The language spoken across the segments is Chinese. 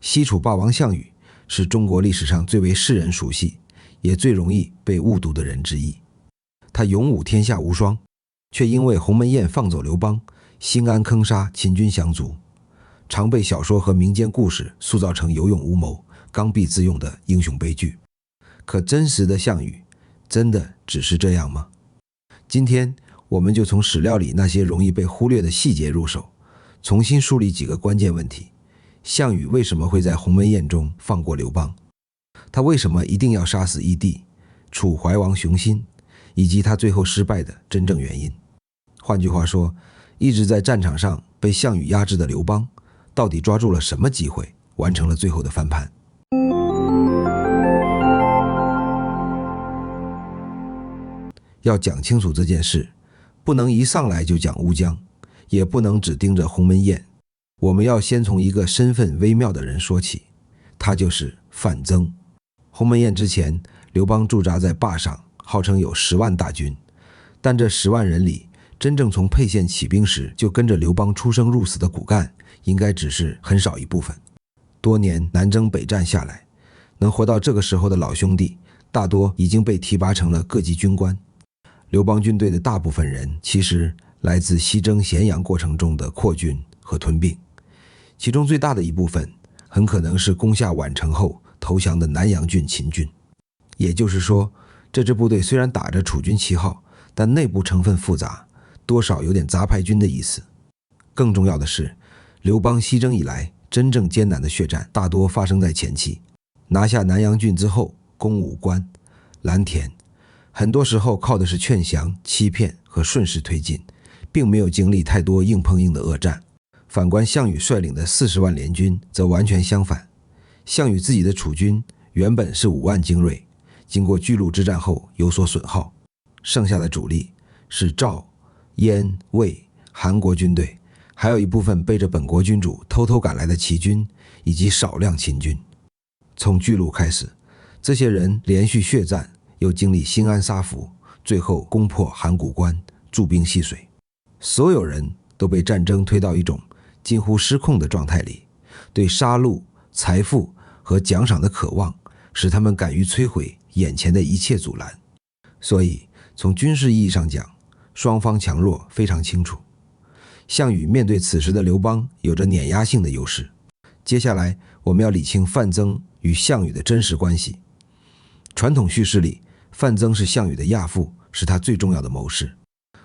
西楚霸王項羽是中國歷史上最為世人熟悉，也最容易被誤讀的人之一。他勇武天下无雙，卻因為鴻門宴放走劉邦，興安坑殺秦軍降卒，常被小說和民間故事塑造成有勇無謀、剛愎自用的英雄悲劇。可真實的項羽真的只是這樣嗎？今天我們就從史料裡那些容易被忽略的細節入手，重新梳理幾個關鍵問題。項羽為什麼會在鴻門宴中放過劉邦？他為什麼一定要殺死義帝楚懷王熊心，以及他最後失敗的真正原因？換句話說，一直在戰場上被項羽壓制的劉邦，到底抓住了什麼機會，完成了最後的翻盤？要講清楚這件事，不能一上來就講烏江，也不能只盯着鴻門宴。我們要先從一個身份微妙的人說起，他就是范增。鴻門宴之前，劉邦駐紮在灞上，號稱有10萬大軍，但這10萬人裡，真正從沛縣起兵時就跟着劉邦出生入死的骨幹，應該只是很少一部分。多年南征北戰下來，能活到這個時候的老兄弟，大多已經被提拔成了各級軍官。劉邦軍隊的大部分人其實來自西征咸陽過程中的擴軍和吞并，其中最大的一部分很可能是攻下宛城後投降的南陽郡秦軍。也就是說，這支部隊雖然打着楚軍旗號，但內部成分複雜，多少有點雜牌軍的意思。更重要的是，劉邦西征以來真正艱難的血戰大多發生在前期，拿下南陽郡之後攻武關、藍田，很多時候靠的是勸降、欺騙和順勢推進，並沒有經歷太多硬碰硬的惡戰。反觀項羽率領的40萬聯軍則完全相反，項羽自己的楚軍原本是5萬精銳，經過巨鹿之戰後有所損耗，剩下的主力是趙、燕、魏、韓國軍隊，還有一部分背着本國君主偷偷趕來的齊軍，以及少量秦軍。從巨鹿開始，這些人連續血戰，又經歷興安殺俘，最後攻破函谷關，駐兵戲水。所有人都被戰爭推到一種近乎失控的狀態裡，對殺戮、財富和獎賞的渴望，使他們敢於摧毀眼前的一切阻攔。所以從軍事意義上講，雙方強弱非常清楚。項羽面對此時的劉邦有着碾壓性的優勢。接下來我們要理清范增與項羽的真實關係。傳統敘事裡，范增是項羽的亞父，是他最重要的謀士。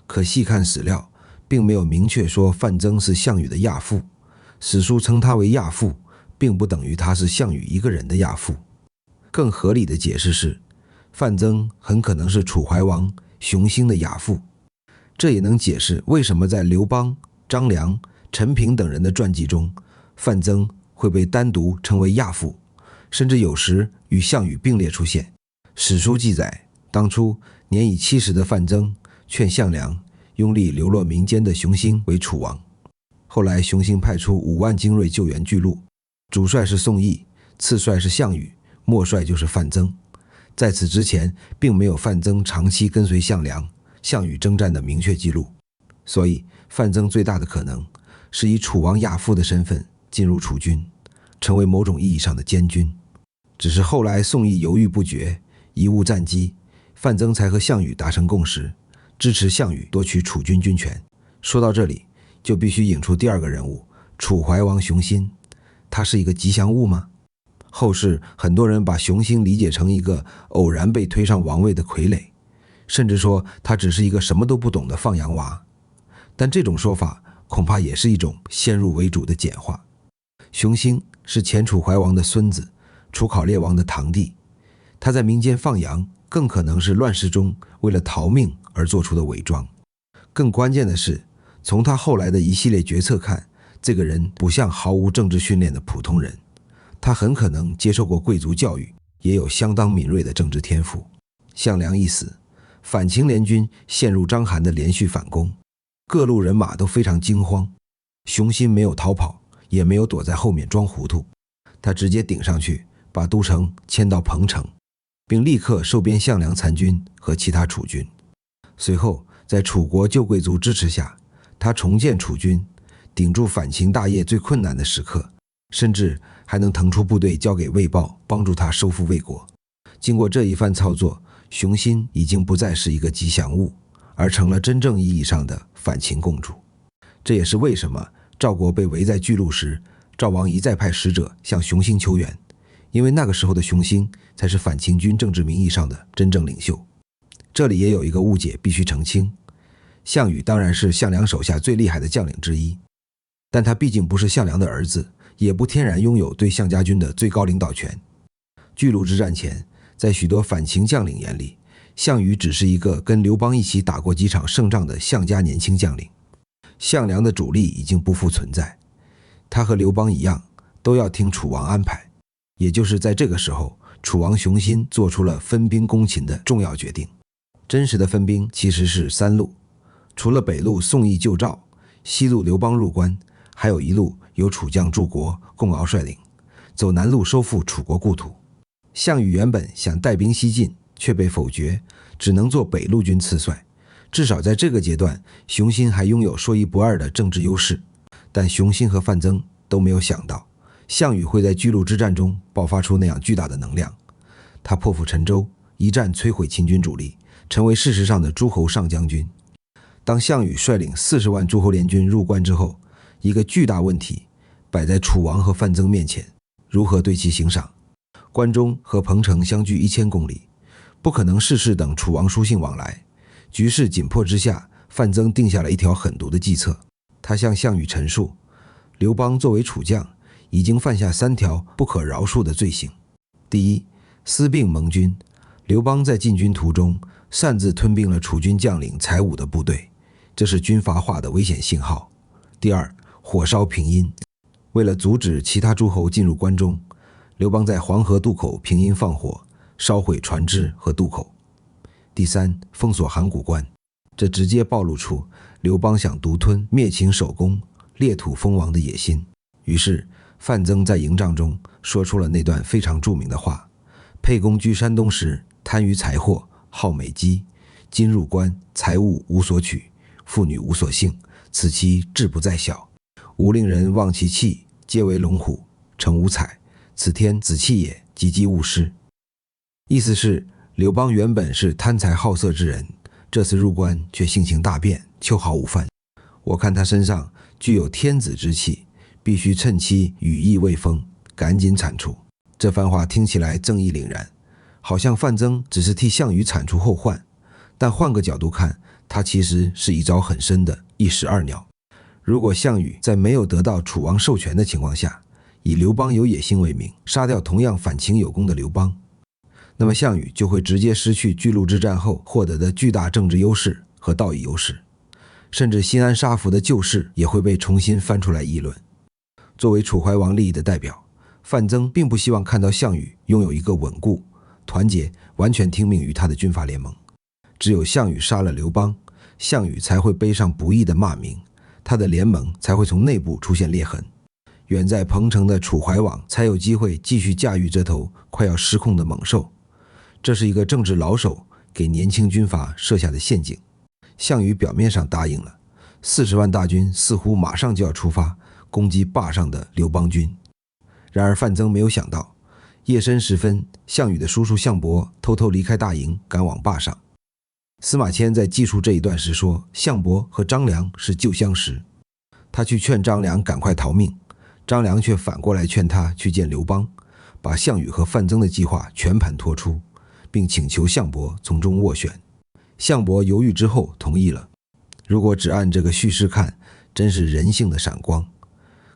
可細看史料，並沒有明確說范增是項羽的亞父。史書稱他為亞父，並不等於他是項羽一個人的亞父。更合理的解釋是，范增很可能是楚懷王熊心的亞父。這也能解釋為什麼在劉邦、張良、陳平等人的傳記中，范增會被單獨稱為亞父，甚至有時與項羽並列出現。史書記載，當初年已70的范增勸項梁擁立流落民間的熊心為楚王。後來熊心派出5萬精銳救援巨鹿，主帥是宋義，次帥是項羽，末帥就是范增。在此之前，並沒有范增長期跟隨项梁、项羽征戰的明確記錄，所以范增最大的可能是以楚王亞父的身份進入楚軍，成為某種意義上的監軍。只是後來宋義猶豫不決，贻誤戰機，范增才和項羽達成共識，支持項羽奪取楚軍軍權。說到這裡，就必須引出第二個人物，楚懷王熊心。他是一個吉祥物嗎？後世很多人把熊心理解成一個偶然被推上王位的傀儡，甚至說他只是一个什麼都不懂的放羊娃。但這種說法恐怕也是一種先入為主的簡化。熊心是前楚懷王的孫子，楚考烈王的堂弟。他在民間放羊，更可能是亂世中為了逃命而做出的偽裝。更關鍵的是，從他後來的一系列決策看，這個人不像毫無政治訓練的普通人，他很可能接受過貴族教育，也有相當敏銳的政治天賦。項梁一死，反秦聯軍陷入章邯的連續反攻，各路人馬都非常驚慌。熊心沒有逃跑，也沒有躲在後面裝糊塗，他直接頂上去，把都城遷到彭城，並立刻收編項梁殘軍和其他楚軍。隨後在楚國舊貴族支持下，他重建楚軍，頂住反秦大業最困難的時刻，甚至還能騰出部隊交給魏豹，幫助他收復魏國。經過這一番操作，熊心已經不再是一個吉祥物，而成了真正意義上的反秦共主。這也是為什麼趙國被圍在巨鹿時，趙王一再派使者向熊心求援，因為那個時候的熊心才是反秦軍政治名義上的真正領袖。這裡也有一個誤解必須澄清，項羽當然是項梁手下最厲害的將領之一，但他畢竟不是项梁的兒子，也不天然擁有对项家軍的最高領導權。巨鹿之戰前，在許多反秦將領眼裡，項羽只是一個跟劉邦一起打過幾場勝仗的项家年輕將領。项梁的主力已經不復存在，他和劉邦一樣，都要聽楚王安排。也就是在這個時候，楚王熊心做出了分兵攻秦的重要決定。真實的分兵其實是3路，除了北路宋義救趙，西路劉邦入關，還有一路由楚將祝國、共敖率領，走南路收復楚國故土。項羽原本想帶兵西進，卻被否決，只能做北路軍次帥。至少在這個階段，熊心還擁有說一不二的政治優勢。但熊心和范增都沒有想到，項羽會在巨鹿之戰中爆發出那樣巨大的能量。他破釜沉舟，一戰摧毀秦軍主力，成為事實上的諸侯上將軍。當項羽率領40萬諸侯聯軍入關之後，一個巨大問題擺在楚王和范增面前：如何對其行賞？關中和彭城相距1000公里，不可能事事等楚王書信往來。局勢緊迫之下，范增定下了一條狠毒的計策。他向項羽陳述，劉邦作為楚將，已經犯下3條不可饒恕的罪行。第一，私併盟軍。劉邦在進軍途中擅自吞併了楚軍將領才武的部隊，這是軍閥化的危險信號。第二，火燒平陰。為了阻止其他諸侯進入關中，劉邦在黃河渡口平陰放火，燒毀船只和渡口。第三，封鎖函谷關。這直接暴露出劉邦想獨吞滅秦首功、裂土封王的野心。於是范增在營帳中說出了那段非常著名的話：沛公居山東時，貪於財貨，好美姬，今入關，財物無所取，婦女無所幸，此其志不在小。吾令人望其氣，皆為龍虎，誠無采，此天子氣也，及羈勿失。意思是劉邦原本是貪財好色之人，這次入關卻性情大變，秋毫無犯。我看他身上具有天子之氣，必須趁其羽翼未豐，趕緊鏟除。這番話聽起來正義凜然，好像范增只是替項羽鏟除後患，但換個角度看，他其實是一招很深的一石二鳥。如果項羽在沒有得到楚王授權的情況下，以劉邦有野心為名，殺掉同樣反秦有功的劉邦，那麼項羽就會直接失去巨鹿之戰後獲得的巨大政治優勢和道義優勢，甚至新安杀俘的舊事也會被重新翻出來議論。作為楚懷王利益的代表，范增並不希望看到項羽擁有一個穩固、團結、完全聽命於他的軍閥聯盟。只有項羽殺了劉邦，項羽才會背上不義的罵名，他的聯盟才會從內部出現裂痕。遠在彭城的楚懷王才有機會繼續駕馭這頭快要失控的猛獸。這是一個政治老手給年輕軍閥設下的陷阱。項羽表面上答應了，40萬大軍似乎馬上就要出發攻擊灞上的劉邦軍。然而范增沒有想到，夜深時分，項羽的叔叔項伯偷偷離開大營，趕往灞上。司馬遷在記述這一段時說，項伯和張良是舊相識，他去勸張良趕快逃命，張良卻反過來勸他去見劉邦，把項羽和范增的計劃全盤托出，並請求項伯從中斡旋。項伯猶豫之後同意了。如果只按這個敘事看，真是人性的閃光。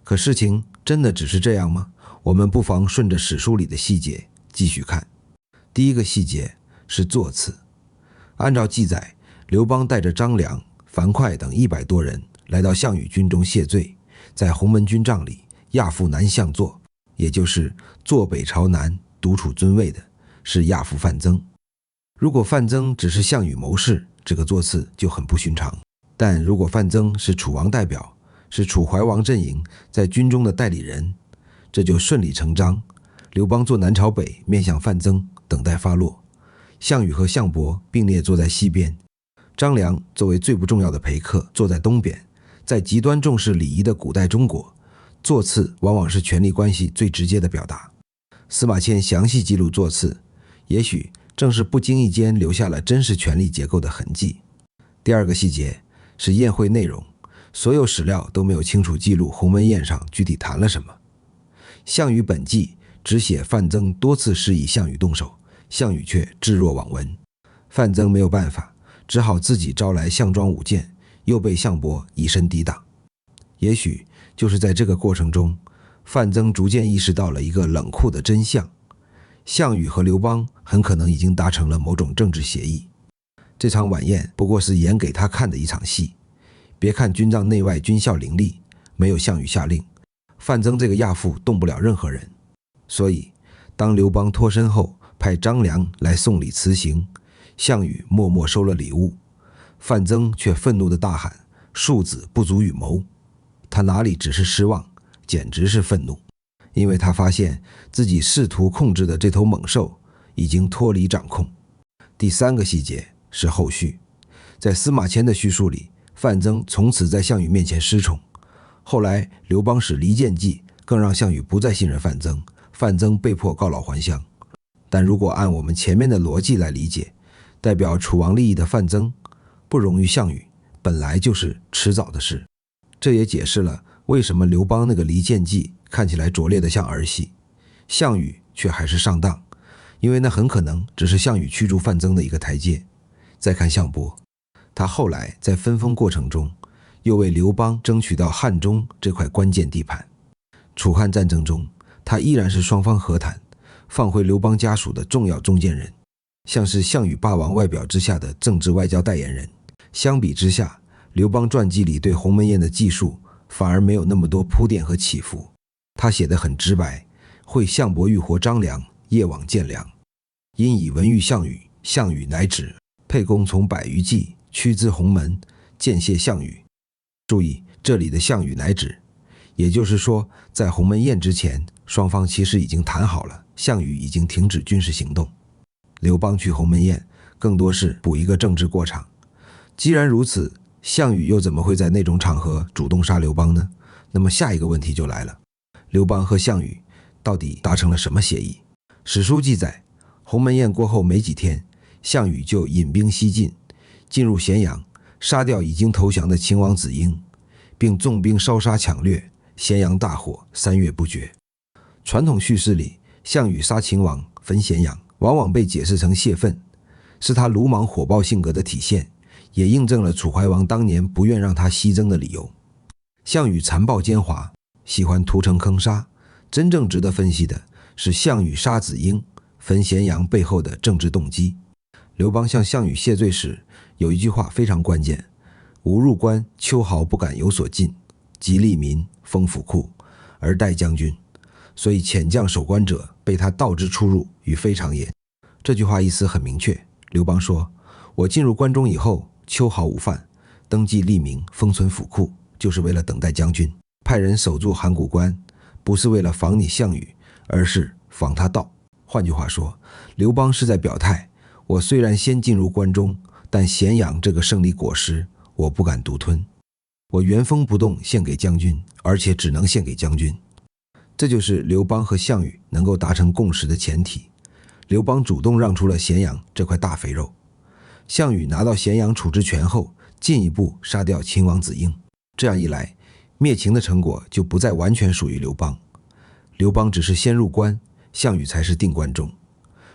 可事情真的只是這樣嗎？我們不妨順着史書裡的細節繼續看。第一個細節是座次。按照記載，劉邦帶着張良、樊噲等100多人來到項羽軍中謝罪，在鴻門軍帳裡亞父南向坐，也就是坐北朝南獨處尊位的是亞父范增。如果范增只是項羽謀士，這個座次就很不尋常。但如果范增是楚王代表，是楚懷王陣營在軍中的代理人，這就順理成章。劉邦坐南朝北，面向范增，等待發落。項羽和項伯並列坐在西邊，張良作為最不重要的陪客坐在東邊。在極端重視禮儀的古代中國，座次往往是權力關係最直接的表達。司馬遷詳細記錄座次，也許正是不經意間留下了真實權力結構的痕跡。第二個細節是宴會內容，所有史料都沒有清楚記錄鴻門宴上具體談了什麼。項羽本紀只寫范增多次示意項羽動手，項羽卻置若罔聞。范增沒有辦法，只好自己招來項莊舞劍，又被項伯以身抵擋。也許就是在這個過程中，范增逐漸意識到了一個冷酷的真相：項羽和劉邦很可能已經達成了某種政治協議。這場晚宴不過是演給他看的一場戲。別看軍帳內外軍校林立，沒有項羽下令，范增這個亞父動不了任何人。所以當劉邦脫身後，派張良來送禮辭行，項羽默默收了禮物，范增卻憤怒地大喊：庶子不足與謀。他哪裡只是失望，簡直是憤怒，因為他發現自己試圖控制的這頭猛獸已經脫離掌控。第三個細節是後續，在司馬遷的敘述裡，范增從此在項羽面前失寵。後來劉邦使離間計，更讓項羽不再信任范增，范增被迫告老還鄉。但如果按我們前面的邏輯來理解，代表楚王利益的范增不容於項羽，本來就是遲早的事。這也解釋了為什麼劉邦那個離間計看起來拙劣的像兒戲，項羽卻還是上當，因為那很可能只是項羽驅逐范增的一個台階。再看項伯，他後來在分封過程中又為劉邦爭取到漢中這塊關鍵地盤。楚漢戰爭中，他依然是雙方和談放回劉邦家屬的重要中間人，像是项羽霸王外表之下的政治外交代言人。相比之下，劉邦傳記裡對鴻門宴的記述反而沒有那麼多鋪墊和起伏，他寫得很直白：會項伯欲活張良，夜往見良，因以聞諭項羽，項羽乃止。沛公從百餘騎驅資鴻門，見謝項羽。注意這裡的項羽乃止，也就是說在鴻門宴之前，雙方其實已經談好了，項羽已經停止軍事行動。劉邦去鴻門宴更多是補一個政治過場。既然如此，項羽又怎麼會在那種場合主動殺劉邦呢？那麼下一個問題就来了，劉邦和項羽到底達成了什麼協議？史書記載，鴻門宴過後沒幾天，項羽就引兵西進入咸陽，殺掉已經投降的秦王子嬰，並縱兵燒殺搶掠，咸陽大火，3月不絕。傳統敘事裡，項羽殺秦王焚咸陽往往被解釋成泄憤，是他魯莽火爆性格的體現，也印證了楚懷王當年不願讓他西征的理由。項羽殘暴奸猾，喜歡屠城坑殺，真正值得分析的是項羽殺子嬰焚咸陽背後的政治動機。劉邦向项羽謝罪時有一句話非常關鍵：吾入關，秋毫不敢有所進，及利民，封府庫，而待將軍。所以遣將守關者被他盜之出入，與非常也。這句話意思很明確，劉邦說：我進入關中以後，秋毫無犯，登記利民，封存府庫，就是為了等待將軍。派人守住函谷關，不是為了防你項羽，而是防他盜。換句話說，劉邦是在表態：我雖然先進入關中，但咸陽這個勝利果實我不敢獨吞，我原封不動獻給將軍，而且只能獻給將軍。這就是劉邦和項羽能夠達成共識的前提。劉邦主動讓出了咸陽這塊大肥肉，項羽拿到咸陽處置權後，進一步殺掉秦王子嬰。這樣一來，滅秦的成果就不再完全屬於劉邦，劉邦只是先入關，項羽才是定關中。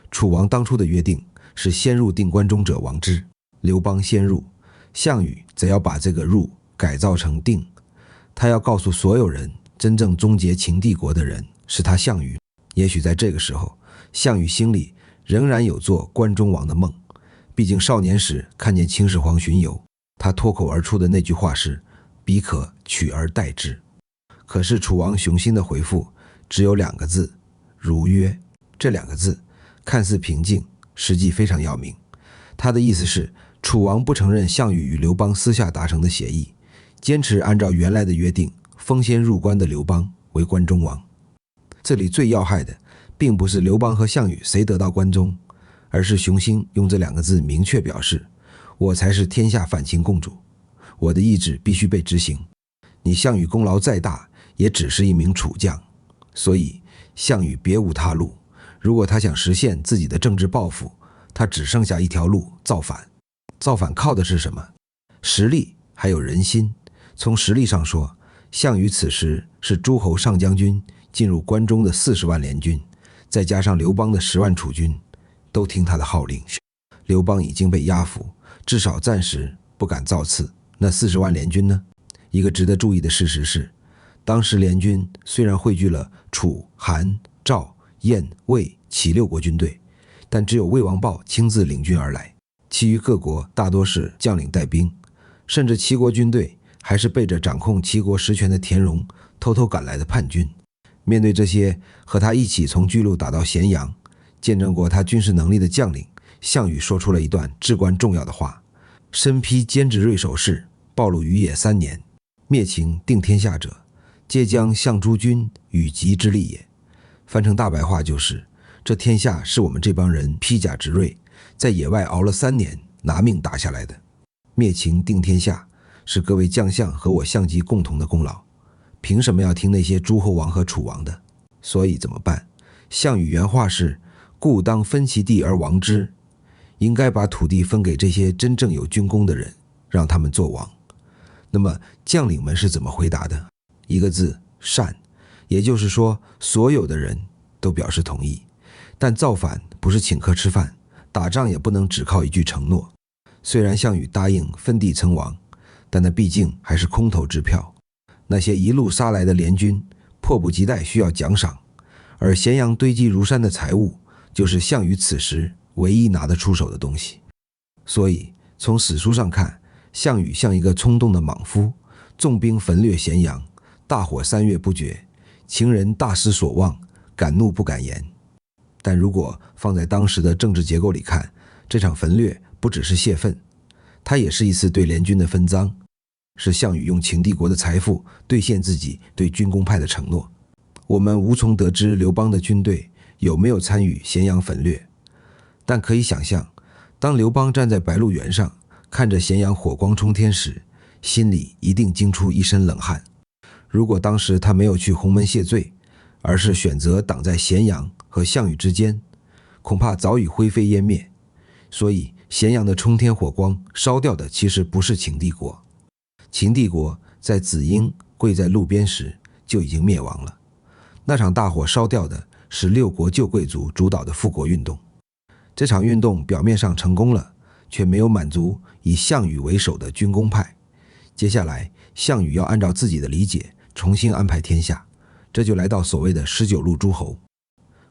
楚王當初的約定是先入定關中者亡之，劉邦先入，项羽則要把這個入改造成定，他要告訴所有人，真正終結秦帝國的人是他項羽。也許在這個時候，項羽心裡仍然有做關中王的夢，畢竟少年時看見秦始皇巡遊，他脫口而出的那句話是彼可取而代之。可是楚王雄心的回復只有2個字：如約。這2個字看似平靜，實際非常要命。他的意思是，楚王不承認項羽與劉邦私下達成的協議，堅持按照原來的約定封先入關的劉邦為關中王。這裡最要害的並不是劉邦和項羽誰得到關中，而是熊心用這2個字明確表示，我才是天下反秦共主，我的意志必須被執行，你項羽功勞再大，也只是一名楚將，所以項羽別無他路。如果他想實現自己的政治抱負，他只剩下一條路：造反。造反靠的是什麼？實力還有人心。從實力上說，項羽此時是諸侯上將軍進入關中的40萬聯軍，再加上劉邦的10萬楚軍，都聽他的號令。劉邦已經被壓服，至少暫時不敢造次。那40万聯軍呢？一個值得注意的事實是，當時聯軍雖然匯聚了楚、韓、趙、燕、魏、齊6國軍隊，但只有魏王豹親自領軍而來，其餘各國大多是將領帶兵，甚至齊國軍隊還是背着掌控齊國實權的田榮偷偷趕來的叛軍。面對這些和他一起從巨鹿打到咸陽，見證過他軍事能力的將領，項羽說出了一段至關重要的話：身披坚执锐守饰，暴露於野3年，滅秦定天下者，皆將項諸軍與擊之利也。翻成大白話就是，這天下是我們這幫人披甲執銳，在野外熬了3年，拿命打下來的。滅秦定天下是各位將相和我項籍共同的功勞，憑什麼要聽那些諸侯王和楚王的？所以怎麼辦？項羽原話是：故當分其地而王之，應該把土地分給這些真正有軍功的人，讓他們做王。那麼將領們是怎麼回答的？一個字：善。也就是說，所有的人都表示同意。但造反不是请客吃飯，打仗也不能只靠一句承諾。雖然项羽答應分地稱王，但那畢竟還是空頭支票。那些一路殺來的聯軍迫不及待需要獎賞，而咸陽堆積如山的財物就是項羽此時唯一拿得出手的東西。所以從史書上看，項羽像一個衝動的莽夫，縱兵焚掠咸陽，大火3月不絕，情人大失所望，敢怒不敢言。但如果放在當時的政治結構裡看，這場焚掠不只是泄憤，它也是一次對聯軍的分贓，是项羽用秦帝國的財富兌現自己對軍功派的承諾。我們無從得知劉邦的軍隊有沒有參與咸陽焚掠，但可以想象，當劉邦站在白鹿原上，看着咸陽火光衝天時，心裡一定驚出一身冷汗。如果當時他沒有去鴻門謝罪，而是選擇擋在咸陽和項羽之間，恐怕早已灰飛煙滅。所以咸陽的衝天火光燒掉的其實不是秦帝國，秦帝國在子嬰跪在路邊時就已經滅亡了。那場大火燒掉的是6國舊貴族主導的復國運動。這場運動表面上成功了，卻沒有滿足以項羽為首的軍功派。接下來項羽要按照自己的理解重新安排天下，這就来到所謂的19路諸侯。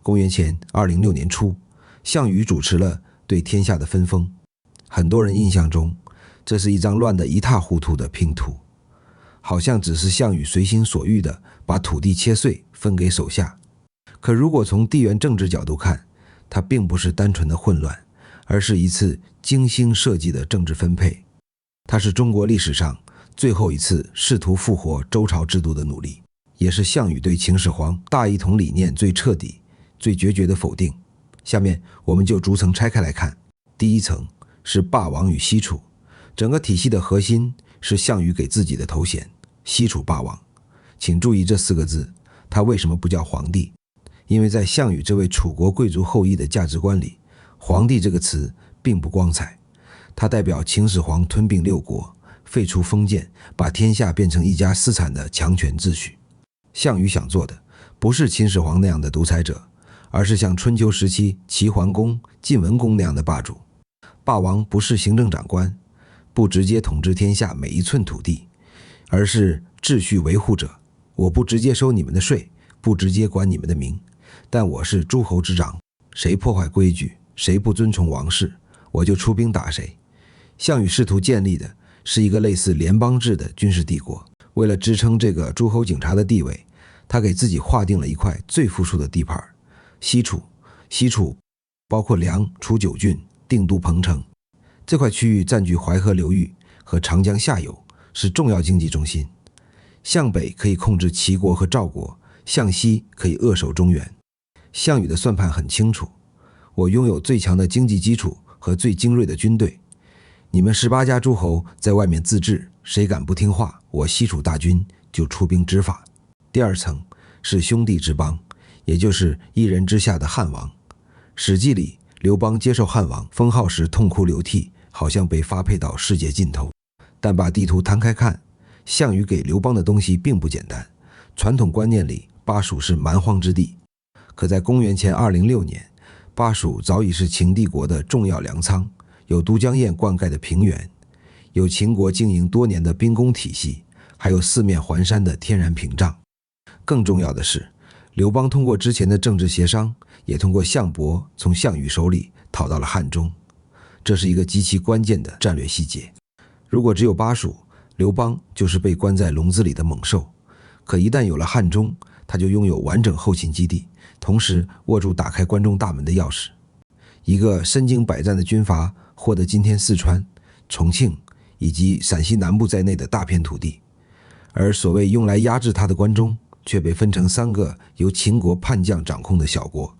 公元前206年初，項羽主持了對天下的分封。很多人印象中，這是一張亂得一塌糊塗的拼圖，好像只是項羽隨心所欲地把土地切碎分給手下。可如果從地缘政治角度看，它並不是單純的混亂，而是一次精心設計的政治分配。它是中國歷史上最後一次試圖復活周朝制度的努力，也是項羽對秦始皇大一統理念最徹底、最決絕的否定。下面我們就逐層拆開來看。第一層是霸王與西楚，整個體系的核心是項羽給自己的頭銜西楚霸王。請注意這4個字，他為什麼不叫皇帝？因為在項羽這位楚國貴族後裔的價值觀裡，皇帝這個詞並不光彩。它代表秦始皇吞併6國，廢除封建，把天下變成一家私產的強權秩序。項羽想做的不是秦始皇那樣的獨裁者，而是像春秋時期齊桓公、晉文公那樣的霸主。霸王不是行政长官，不直接統治天下每一寸土地，而是秩序維護者。我不直接收你們的稅，不直接管你們的民，但我是諸侯之長，誰破壞規矩，誰不遵從王室，我就出兵打誰。項羽試圖建立的是一個類似聯邦制的軍事帝國。為了支撐這個諸侯警察的地位，他給自己劃定了一塊最富庶的地盤西楚。西楚包括梁、楚9郡、定都、彭城。這塊區域佔據淮河流域和長江下游，是重要經濟中心。向北可以控制齊國和趙國，向西可以扼守中原。項羽的算盤很清楚，我擁有最強的經濟基礎和最精銳的軍隊，你們18家諸侯在外面自治，誰敢不聽話，我西楚大軍就出兵執法。第二層是兄弟之邦，也就是一人之下的漢王。史記裡劉邦接受漢王封號時痛哭流涕，好像被發配到世界盡頭。但把地圖攤開看，項羽給劉邦的東西並不簡單。傳統觀念裡，巴蜀是蠻荒之地，可在公元前206年，巴蜀早已是秦帝國的重要糧倉，有都江堰灌溉的平原，有秦國經營多年的兵工體系，還有四面環山的天然屏障。更重要的是，劉邦通過之前的政治協商，也通過項伯從項羽手裡討到了漢中，這是一個極其關鍵的戰略細節。如果只有巴蜀，劉邦就是被關在籠子裡的猛獸，可一旦有了漢中，他就擁有完整後勤基地，同時握住打開關中大門的鑰匙。一個身經百戰的軍閥獲得今天四川、重慶以及陝西南部在內的大片土地，而所謂用來壓制他的關中卻被分成3個由秦國叛將掌控的小國。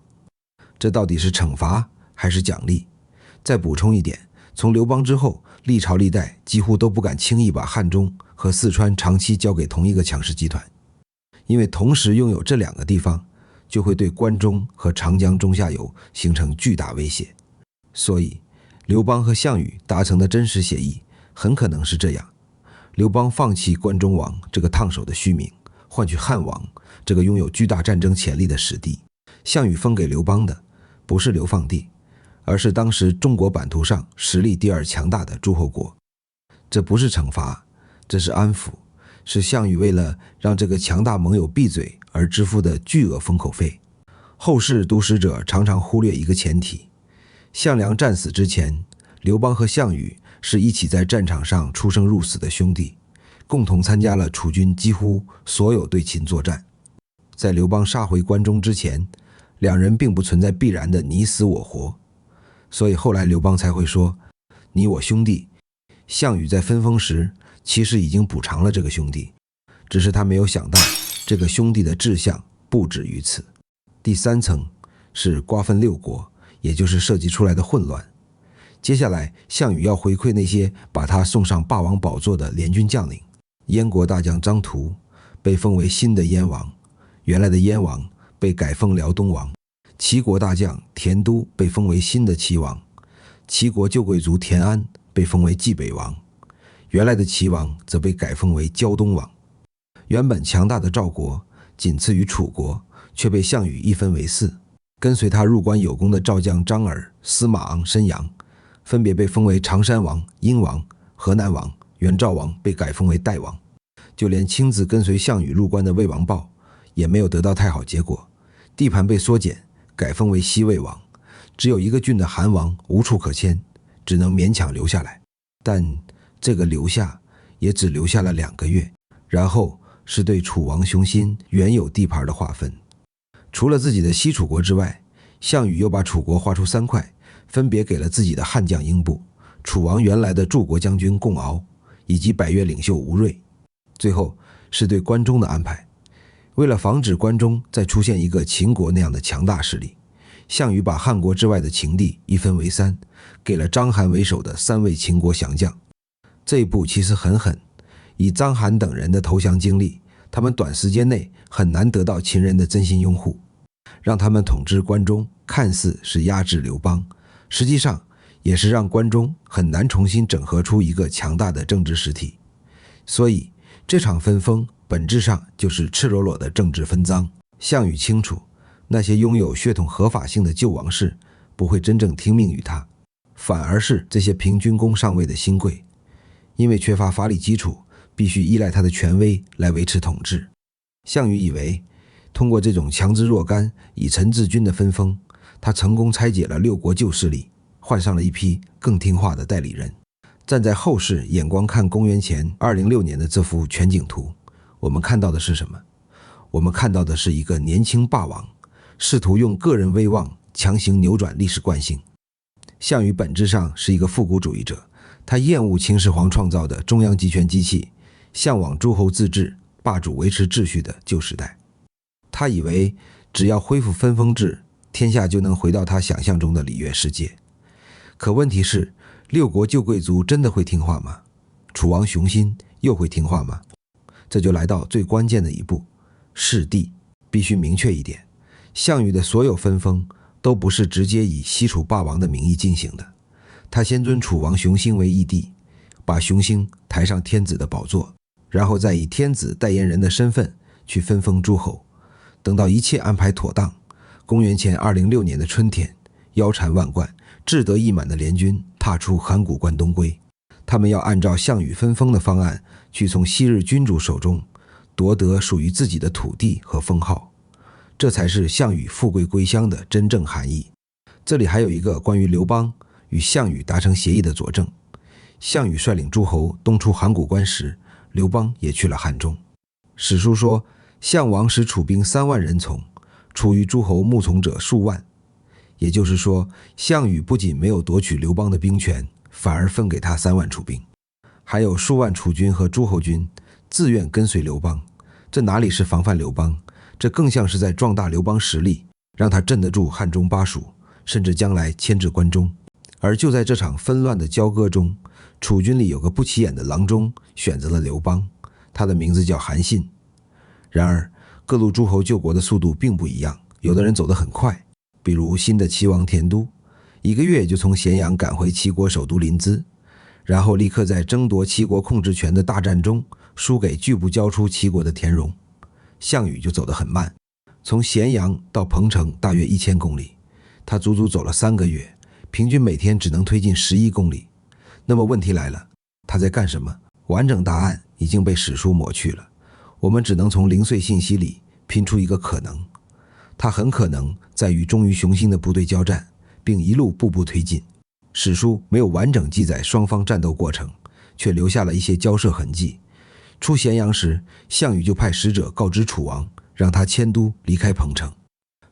這到底是懲罰還是獎勵？再補充一點，從劉邦之後，歷朝歷代幾乎都不敢輕易把漢中和四川長期交給同一個強勢集團，因為同時擁有這2個地方，就會對關中和長江中下游形成巨大威脅。所以，劉邦和項羽達成的真實協議很可能是這樣：劉邦放棄關中王這個燙手的虛名，換取漢王這個擁有巨大戰爭潛力的實地。項羽分給劉邦的不是流放地，而是當時中國版圖上實力第2強大的諸侯國。這不是懲罰，這是安撫，是項羽為了讓這個強大盟友閉嘴而支付的巨額封口費。後世讀史者常常忽略一個前提：項梁戰死之前，劉邦和項羽是一起在戰場上出生入死的兄弟，共同參加了楚軍幾乎所有對秦作戰。在劉邦殺回關中之前，兩人並不存在必然的你死我活，所以後來劉邦才會說你我兄弟。項羽在分封時其實已經補償了這個兄弟，只是他沒有想到這個兄弟的志向不止於此。第3層是瓜分6國，也就是設計出來的混亂。接下來項羽要回饋那些把他送上霸王寶座的聯軍將領。燕國大將張圖被封為新的燕王，原來的燕王被改封辽東王。齊國大將田都被封為新的齊王，齊國舊貴族田安被封為冀北王，原來的齊王則被改封為膠東王。原本強大的趙國僅次於楚國，卻被項羽一分為4，跟隨他入關有功的趙將張耳、司馬昂、申陽分別被封為常山王、殷王、河南王，原趙王被改封为代王。就連親自跟隨項羽入關的魏王豹也沒有得到太好結果，地盤被縮減，改封為西魏王。只有一個郡的韓王無處可遷，只能勉強留下來。但這個留下也只留下了2個月，然後是對楚王雄心原有地盤的劃分。除了自己的西楚國之外，項羽又把楚國劃出3塊，分別給了自己的悍將英布、楚王原來的柱國將軍共敖以及百越領袖吳芮。最後是對關中的安排。為了防止關中再出現一個秦國那樣的強大勢力，項羽把漢國之外的秦地一分為3，給了章邯為首的3位秦國降將。這一步其實很狠，以章邯等人的投降經歷，他們短時間內很難得到秦人的真心擁護，讓他們統治關中看似是壓制劉邦，實際上也是讓關中很難重新整合出一個強大的政治實體。所以這場分封本質上就是赤裸裸的政治分贓。項羽清楚，那些擁有血統合法性的舊王室不會真正聽命於他，反而是這些平軍功上位的新貴，因為缺乏法理基礎，必須依賴他的權威來維持統治。項羽以為通過這種強之若干、以臣治君的分封，他成功拆解了6國舊勢力，換上了一批更聽話的代理人。站在後世眼光看公元前206年的這幅全景圖，我們看到的是什麼？我們看到的是一個年輕霸王試圖用個人威望強行扭轉歷史慣性。項羽本質上是一個復古主義者，他厭惡秦始皇創造的中央集權機器，向往諸侯自治、霸主維持秩序的舊時代。他以為只要恢復分封制，天下就能回到他想象中的禮樂世界。可問題是，6國舊貴族真的會聽話嗎？楚王雄心又會聽話嗎？這就來到最關鍵的一步，弑帝。必須明確一點，項羽的所有分封都不是直接以西楚霸王的名義進行的。他先尊楚王熊心為義帝，把熊心抬上天子的寶座，然後再以天子代言人的身份去分封諸侯。等到一切安排妥當，公元前206年的春天，腰纏萬貫、志得意滿的聯軍踏出函谷關東歸。他們要按照項羽分封的方案，去從昔日君主手中奪得屬於自己的土地和封號，這才是項羽富貴歸鄉的真正含義。這裡還有一個關於劉邦與項羽達成協議的佐證。項羽率領諸侯東出函谷關時，劉邦也去了漢中。史書說，項王使楚兵3萬人從，楚於諸侯目從者數萬。也就是說，項羽不僅沒有奪取劉邦的兵權，反而分給他3萬楚兵，還有數萬楚軍和諸侯軍自願跟隨劉邦。這哪裡是防範劉邦，這更像是在壯大劉邦實力，讓他鎮得住漢中巴蜀，甚至將來牽制關中。而就在這場紛亂的交割中，楚軍裡有個不起眼的郎中選擇了劉邦，他的名字叫韓信。然而各路諸侯救國的速度並不一樣，有的人走得很快，比如新的齊王田都，1個月就從咸陽趕回齊國首都臨淄，然後立刻在爭奪齊國控制權的大戰中輸給拒不交出齊國的田榮。項羽就走得很慢，從咸陽到彭城大約1000公里，他足足走了3個月，平均每天只能推進11公里。那麼問題來了，他在幹什麼？完整答案已經被史書抹去了，我們只能從零碎信息裡拼出一個可能。他很可能在與忠于熊心的部隊交戰，並一路步步推進。史書沒有完整記載雙方戰鬥過程，卻留下了一些交涉痕跡。出咸陽時，項羽就派使者告知楚王，讓他遷都離開彭城。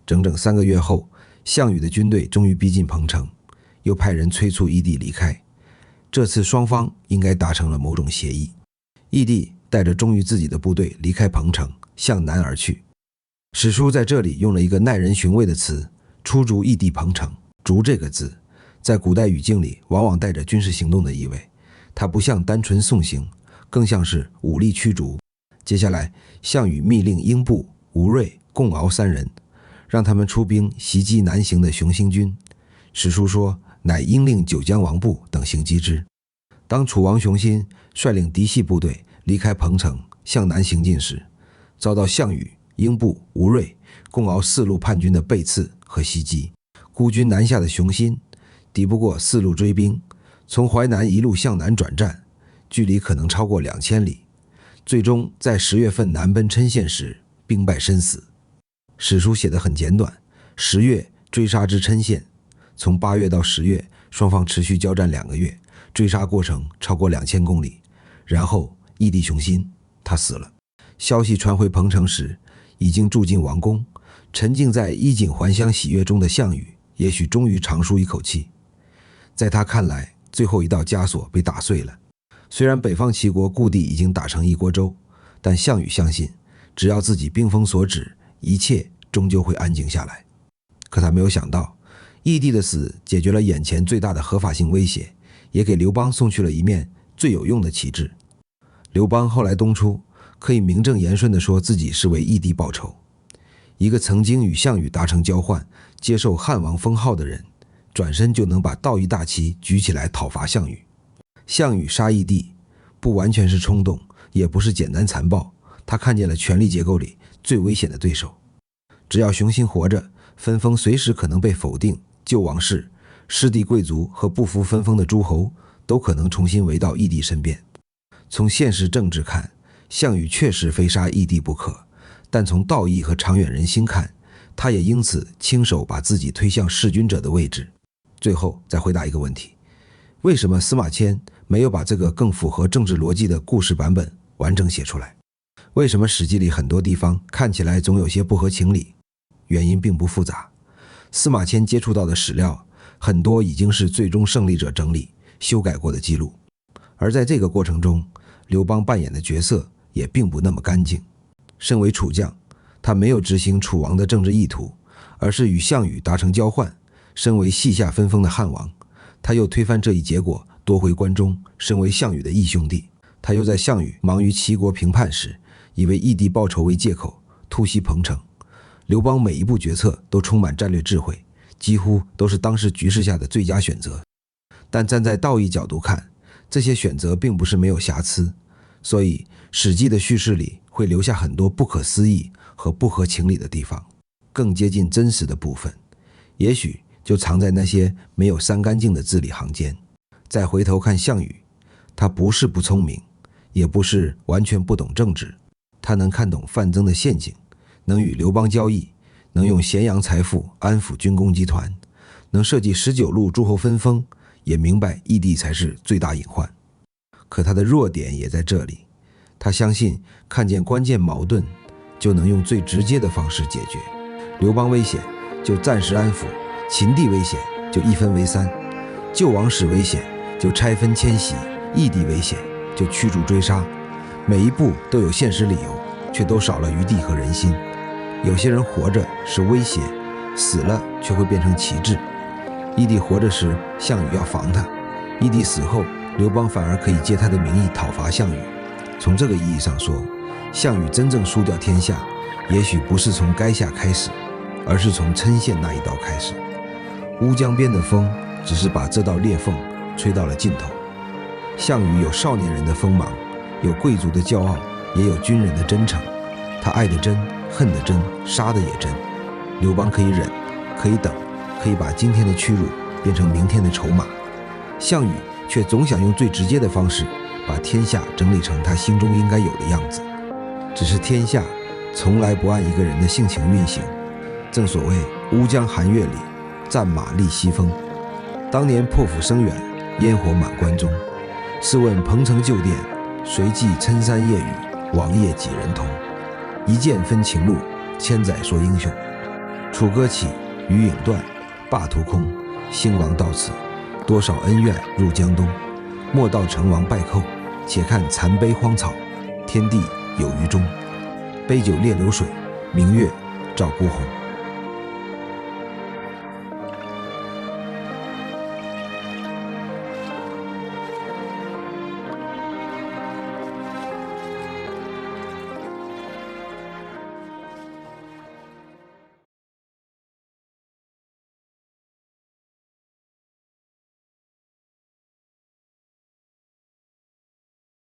整整3個月後，項羽的軍隊終於逼近彭城，又派人催促義帝離開。這次雙方應該達成了某種協議。義帝帶着忠於自己的部隊離開彭城，向南而去。史書在這裡用了一個耐人尋味的詞，出逐義帝彭城。逐這個字在古代語境裡往往帶着軍事行動的意味，它不像單純送行，更像是武力驅逐。接下來，項羽密令英布、吳芮、共敖3人，讓他们出兵襲擊南行的熊心軍。史書說，乃英令九江王部等行擊之。當楚王熊心率領嫡系部隊離開彭城向南行進時，遭到項羽、英布、吳芮、共敖4路叛軍的背刺和襲擊。孤軍南下的熊心抵不過4路追兵，從淮南一路向南轉戰，距離可能超過2000里，最終在10月份南奔郴縣時兵敗身死。史書寫得很簡短，10月追殺至郴縣，從8月到10月雙方持續交戰2個月，追殺過程超過2000公里。然後義帝熊心他死了。消息傳回彭城時，已經住進王宮，沉浸在衣錦還鄉喜悅中的項羽也許終於長舒一口氣。在他看來，最後一道枷鎖被打碎了。雖然北方齊國故地已經打成一鍋粥，但項羽相信，只要自己兵鋒所指，一切終究會安靜下來。可他沒有想到，義帝的死解決了眼前最大的合法性威脅，也給劉邦送去了一面最有用的旗幟。劉邦後來東出，可以名正言順地說自己是為義帝報仇。一個曾經與項羽達成交換，接受漢王封號的人，轉身就能把道義大旗舉起來討伐項羽。項羽殺義帝不完全是衝動，也不是簡單殘暴，他看見了權力結構裡最危險的對手。只要熊心活着，分封隨時可能被否定，舊王室、失地貴族和不服分封的諸侯都可能重新圍到義帝身邊。從現實政治看，項羽確實非殺義帝不可，但從道義和長遠人心看，他也因此親手把自己推向弑君者的位置。最後再回答一個問題，為什麼司馬遷沒有把這個更符合政治邏輯的故事版本完整寫出來？為什麼史記裡很多地方看起來總有些不合情理？原因並不複雜，司馬遷接觸到的史料很多已經是最終勝利者整理修改過的記錄，而在這個過程中，劉邦扮演的角色也並不那麼乾淨。身為楚將，他沒有執行楚王的政治意圖，而是與項羽達成交換。身為西夏分封的漢王，他又推翻這一結果，奪回關中。身為項羽的義兄弟，他又在項羽忙於齊國平叛時，以為義帝報仇為借口，突襲彭城。劉邦每一步決策都充滿戰略智慧，幾乎都是當時局勢下的最佳選擇。但站在道義角度看，這些選擇並不是沒有瑕疵，所以《史記》的敘事裡會留下很多不可思議和不合情理的地方，更接近真實的部分，也許就藏在那些沒有刪乾淨的字裡行間。再回頭看項羽，他不是不聰明，也不是完全不懂政治，他能看懂范增的陷阱，能與劉邦交易，能用咸陽財富安撫軍工集團，能設計19路諸侯分封，也明白義帝才是最大隱患。可他的弱點也在這裡，他相信看見關鍵矛盾就能用最直接的方式解決。劉邦危險就暫時安撫，秦地危險就一分為三，救王室危險就拆分遷徙，義帝危險就驅逐追殺。每一步都有現實理由，卻都少了餘地和人心。有些人活着是威脅，死了卻會變成旗帜。義帝活着時，項羽要防他；義帝死後，劉邦反而可以借他的名義討伐項羽。從這個意義上說，項羽真正輸掉天下，也許不是從垓下開始，而是從郴縣那一刀開始。烏江邊的風只是把這道裂縫吹到了盡頭。項羽有少年人的鋒芒，有貴族的驕傲，也有軍人的真誠。他愛的真，恨的真，殺的也真。劉邦可以忍，可以等，可以把今天的屈辱變成明天的籌碼。項羽卻總想用最直接的方式把天下整理成他心中應該有的樣子。只是天下從來不按一個人的性情運行。正所謂烏江寒月裡，戰馬立西風。當年破釜聲遠，煙火滿關中。試問彭城舊店，誰記郴山夜雨，王爺幾人同？一劍分秦路，千載說英雄。楚歌起，餘影斷，霸圖空。興亡到此，多少恩怨入江東。莫道成王敗寇，且看殘碑荒草，天地有餘中。杯酒烈流水，明月照孤鴻。